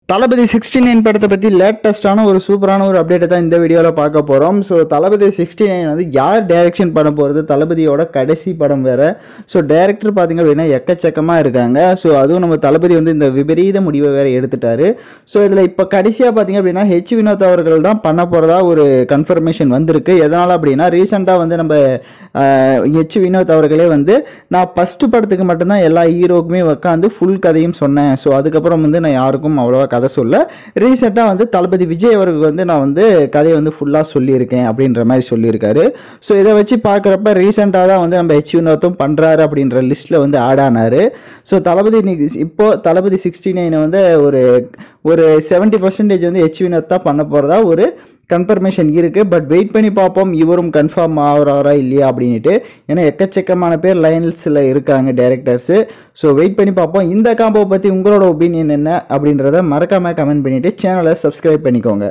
தளபதி 69 படத்தை பற்றி லேட்டஸ்டான ஒரு சூப்பரான ஒரு அப்டேட்டை தான் இந்த வீடியோவில் பார்க்க போகிறோம். ஸோ தளபதி 69 வந்து யார் டைரக்ஷன் பண்ண போகிறது, தளபதியோட கடைசி படம் வேறு. ஸோ டைரக்டர் பார்த்திங்க அப்படின்னா எக்கச்சக்கமாக இருக்காங்க. ஸோ அதுவும் நம்ம தளபதி வந்து இந்த விபரீத முடிவை வேறு எடுத்துட்டாரு. ஸோ இதில் இப்போ கடைசியாக பார்த்திங்க அப்படின்னா வினோத் அவர்கள் தான் பண்ண போகிறதா ஒரு கன்ஃபர்மேஷன் வந்திருக்கு. எதனால் அப்படின்னா ரீசெண்டாக வந்து நம்ம வினோத் அவர்களே வந்து நான் ஃபஸ்ட்டு படத்துக்கு மட்டும்தான் எல்லா ஹீரோக்குமே உட்காந்து ஃபுல் கதையும் சொன்னேன். ஸோ அதுக்கப்புறம் வந்து நான் யாருக்கும் அவ்வளோவா கதை சொல்ல, ரீசெண்டாக வந்து தளபதி விஜய் அவருக்கு வந்து நான் வந்து கதையை வந்து ஃபுல்லாக சொல்லியிருக்கேன் அப்படின்ற மாதிரி சொல்லியிருக்காரு. ஸோ இதை வச்சு பார்க்குறப்ப ரீசெண்டாக தான் வந்து நம்ம வினோத்தும் பண்ணுறாரு அப்படின்ற லிஸ்ட்டில் வந்து ஆட் ஆனார். ஸோ தளபதி இப்போது தளபதி 69 வந்து ஒரு 70% வந்து வினோத் தான் பண்ண போகிறதா ஒரு கன்ஃபர்மேஷன் இருக்குது. பட் வெயிட் பண்ணி பார்ப்போம் இவரும் கன்ஃபார்ம் ஆகிறாரா இல்லையா அப்படின்ட்டு. ஏன்னா எக்கச்சக்கமான பேர் லைன்ஸில் இருக்காங்க டைரக்டர்ஸு. ஸோ வெயிட் பண்ணி பார்ப்போம். இந்த காம்போ பற்றி உங்களோட ஒப்பீனியன் என்ன அப்படின்றத மறக்காமல் கமெண்ட் பண்ணிவிட்டு சேனலை சப்ஸ்கிரைப் பண்ணிக்கோங்க.